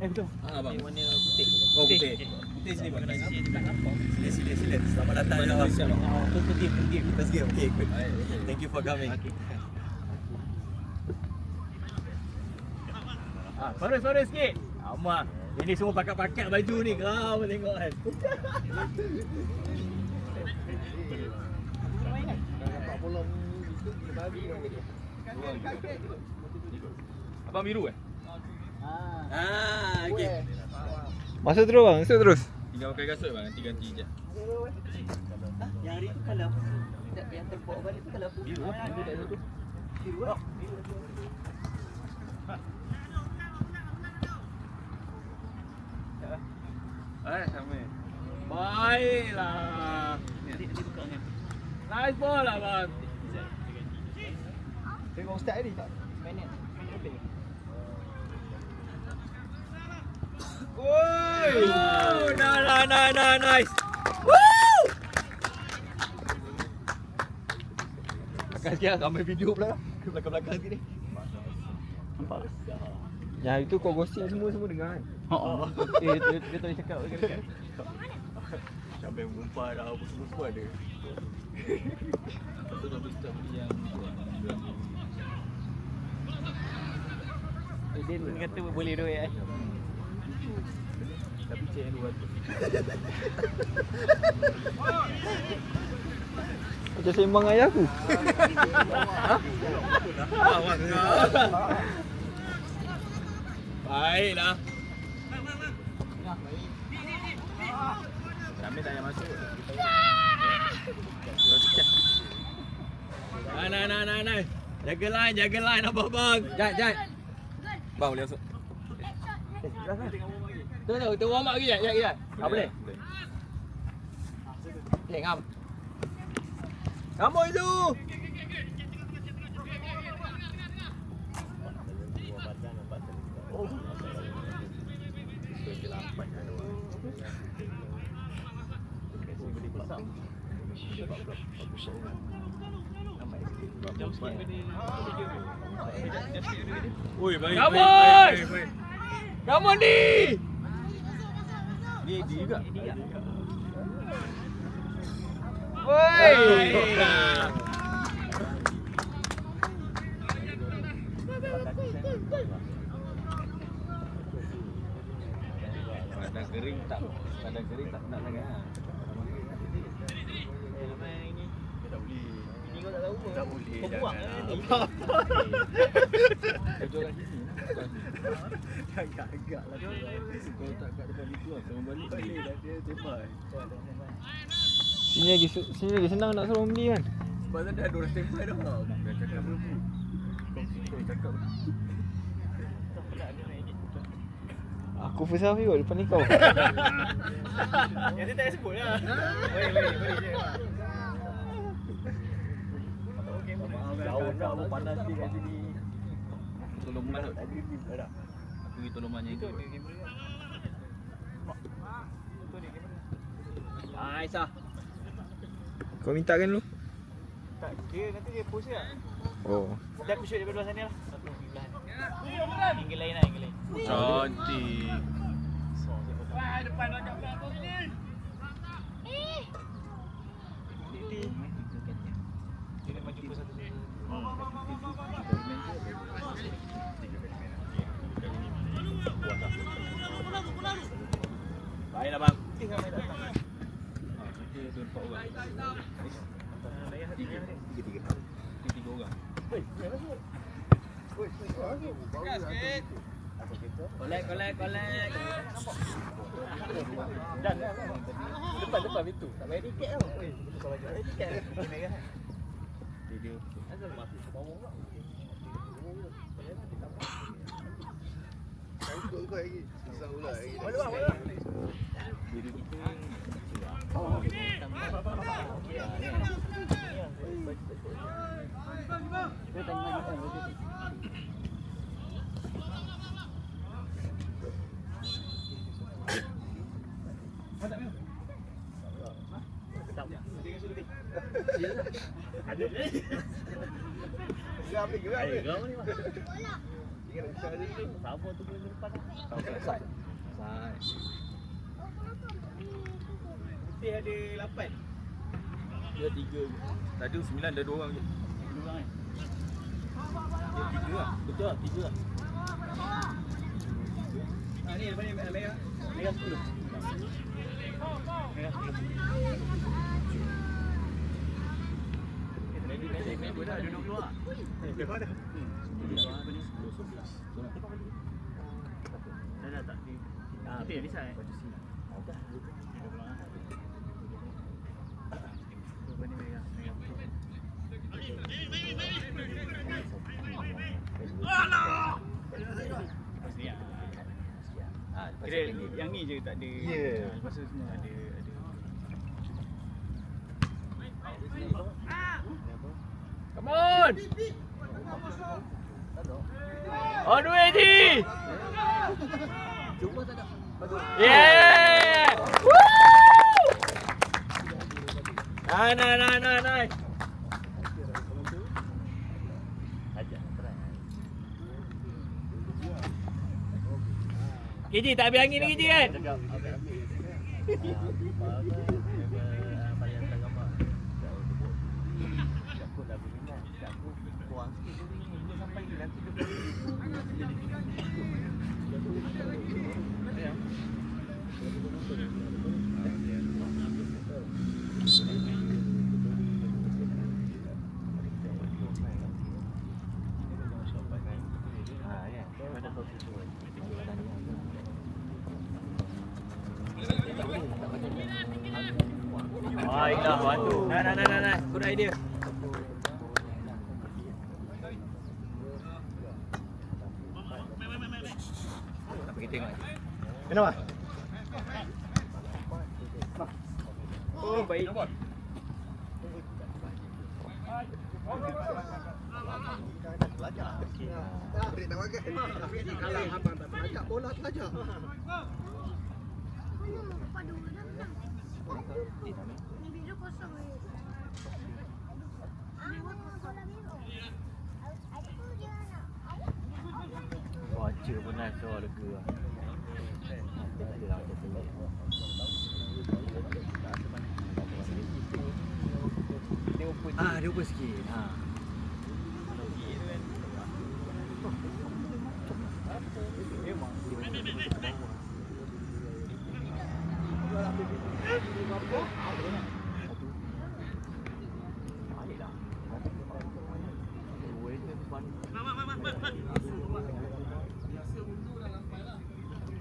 Betul. Abang. Yang warna putih. Oh, putih. Putih sini bang. Sila. Selamat datang ya bang. First game. First game. Okay, good. Thank you for coming. Suara sikit. Amak. Ini semua pakat-pakat baju ni. Kau tengok kan. Abang biru eh? Okey. Masuk terus. Tinggal pakai kasut bang, nanti ganti je. Yang hari tu kalau yang tempuk balik tu kalau apa? Biru lah. Biru lah. Sama. Baiklah. Nice ball lah bang. Tengok ustaz tadi tak? Minit lebih. Oi! Nice. Woo! Sekarang kau ambil video pula. Ke belakang-belakang sikit ni. Nampak? Yang itu kau gosip semua dengar kan? Dia tak boleh cakap dekat. Sampai berumpa dah apa semua ada. Betul dah bisa beli yang Dia kata boleh duit tapi cek yang 200. Macam sembang ayah aku. Baiklah. Ramai tak yang masuk. Nah. Jaga line abang. Jat. Bang boleh masuk. Tu warm up lagi ya. Tak boleh. Okey, ngam. Kamu itu. Oi, baik. Kamu ni. Ni dia juga. Woi. Padang kering tak nak sangat. Tak boleh. Kau buang ni. Jual kat sini. Agak-agak lah. Kau tak kat depan itu lah. Sama balik. Dia tembak. Sini lagi senang nak suruh beli kan? Pasal dah ada orang standby dah. Dah cakap berapa? Kau cakap. Aku first half juga depan ni kau. Yang dia tak payah sebut lah. Boleh je. Daun dah apa panas dia kat sini. Tolong man tak ada ni dah. Aku pergi tolong mannya itu. Nice ah. Kau minta kan lu? Tak, dia nanti dia post je. Oh. Dah aku shoot daripada luar sana lah. Satu belah. Angle lain. Cantik. Wah, depan agak belakang ni. Dia maju pun satu. Baiklah bang. Tinggal main datang. Dia tu 4 orang. Layan Tiga orang. Collect. Dan depan pintu. Tak bayar tiket tau. Kau bayar tiket. Merah. Dia Asal masuk ke bawah pula. Kau lagi. Susah pula lagi. Boleh. Diri kita Ada. Geram ni. Geram ni bang. Sama tu boleh depan. Selesai. Putih ada 8. Dia 3. Tadi 9 dah 2 orang je. 2 orang kan? Dia 3 lah. Betul lah, 3 lah. Ni depan ni merah. Merah 10. Merah 10. Member dah duduk luar. Dah tak di. Kita yang design. Kira yang ni je tak ada. Ya. Lepas tu semua ada. Come on! On way, D! Yeah! Woo! Nice. KJ tak habis angin ni KJ kan? Baiklah, bantu. Nah. Good idea. Tak pergi tengok. Kenapa? Oh, baik. Break nak makan. Kalau abang tak pelajak bola pelajak. Baca pun nice tu harga lah. Dia open sikit.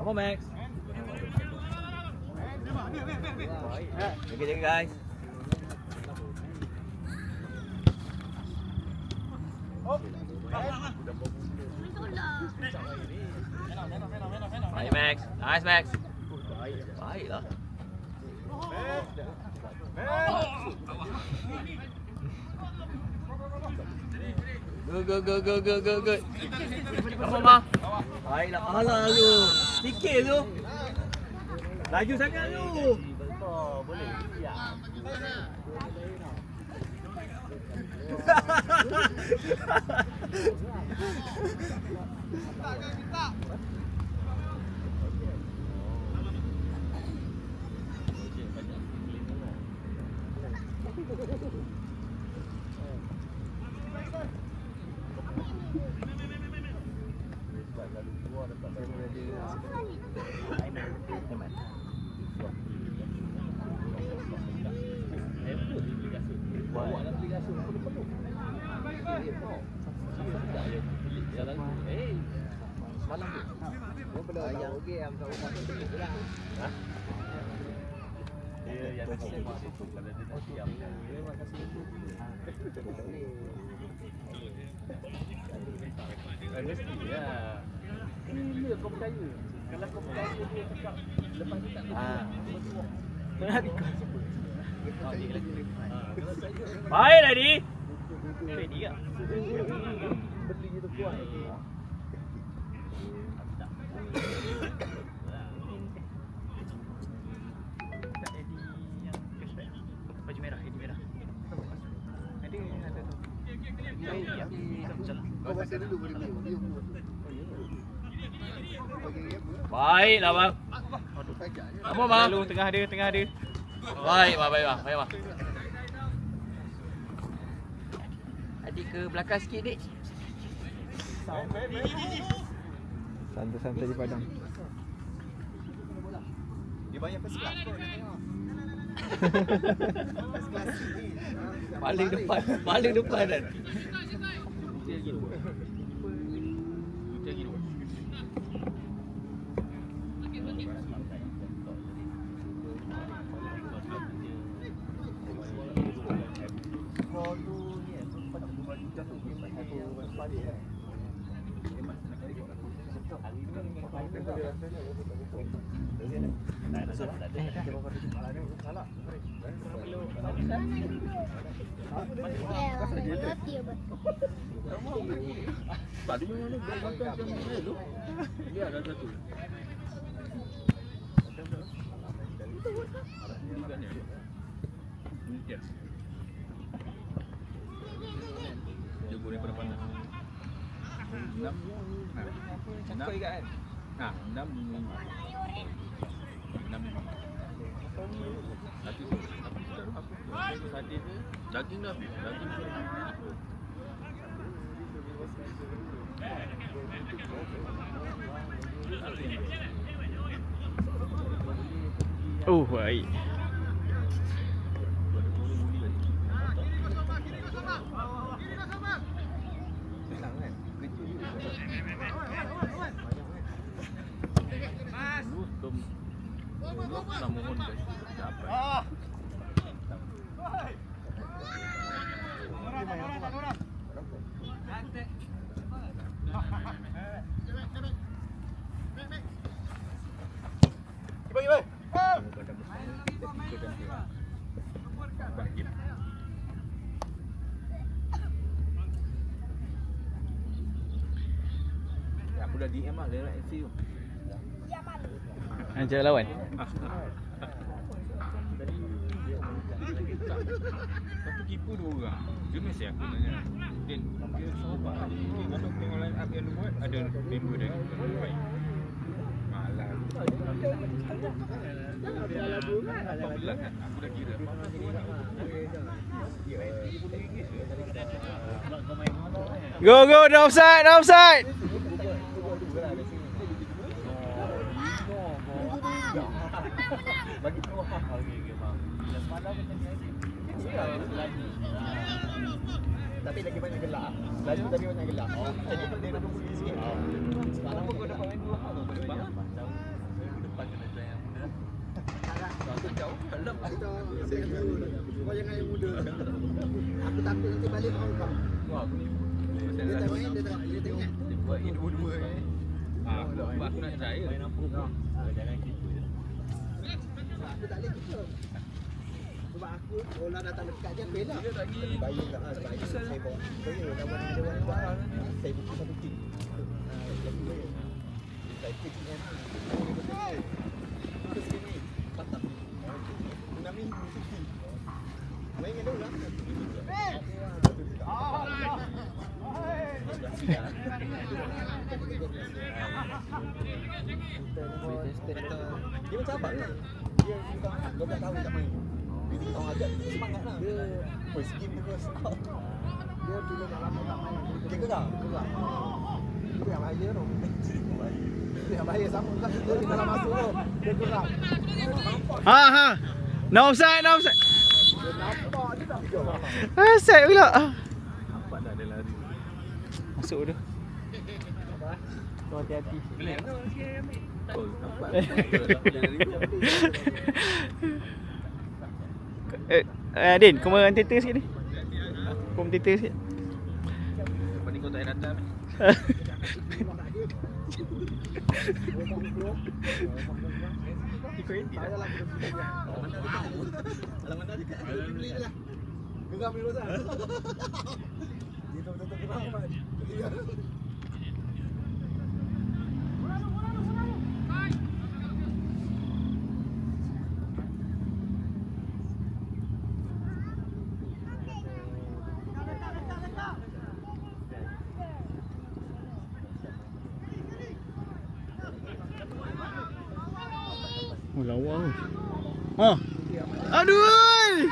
Come on, Max. Jaga guys. Baik Max. Nice Max. Baiklah. Good. Come on, Ma. Baiklah. Alah lu. Sikit tu. Laju sangat tu. Boleh. Siap. Kau percaya. Kalau kau percaya dia cakap lepas ni tak baik tadi. Ready tak? Beli je tu kuat. Tak Eddie yang cashback. Baju merah, Eddie merah. Ada tu. Yang jalan. Kau baca dulu boleh beli. Baiklah bang. Apa bang? Lalu tengah ada. Baik bang. Adik ke belakang sikit, dik. Santai-santai di padang. Dia banyak first class kot. Paling depan kan. Tadi mana belakang macam ni tu? Dia ada satu. Dia boleh pada pandang. 6. Cakap juga kan? 6. 6. Satu sate tu daging dah habis. Oh, baik. Aku dah DM lah, dia nak MC tu. Ajak lawan. Satu keeper 2 orang. Dia mesti aku tanya. Din, dia sabar. Kalau tengok line up yang dia buat, ada member dia. Baik. Malah. Apabila kan, aku dah kira. Go, dah offside. Bagi tu okey bang. Semalam macam ni. Tapi lagi banyak gelak. Laju tadi banyak gelak. Jadi dia nak tunggu sikit. Semalam aku dapat main 2 hal tu. Bang. Depan kena try yang muda. Aku jauh dalam. Kau jangan yang muda. Aku takut nanti balik kau. Wah, aku ni. Dia tak main, dia tengok. Dia buat ini dua-dua ni. Aku nak try ke? Jangan gitu je. Aku tak boleh kita. Sebab aku bola datang dekat je bela. Dia lagi Bayi tak ada bayi. Saya bawa. Saya lawan dia orang. Saya buku satu tim. Saya pergi kan. Terus sini patah. Nami tim. Main dengan dia orang. Dia macam abang lah. Dia 12 tahun tak main. Dia 3 tahun agak semangat lah. Dia first game terus out. Dia dulu dah lama tak main. Dia gerak. Itu yang bahaya tu. Itu yang bahaya sama juga. Dia dalam masuk tu. Dia gerak. Ha. No offside. Dia nampak dia tak gerak. Offside pula. nampak dah ada lari. Masuk dah. Kau hati-hati. Boleh tak sikit ambil? Oh, nampak. Din, komentator sikit ni. Komentator sikit. Lepas ni kau tak payah datang. Saya lah kita beli dia. Alamat dah dekat. Beli je lah. Geram ni Rozan. Dia betul-betul geram kan. Oh, lawa tu. Oh. Aduh.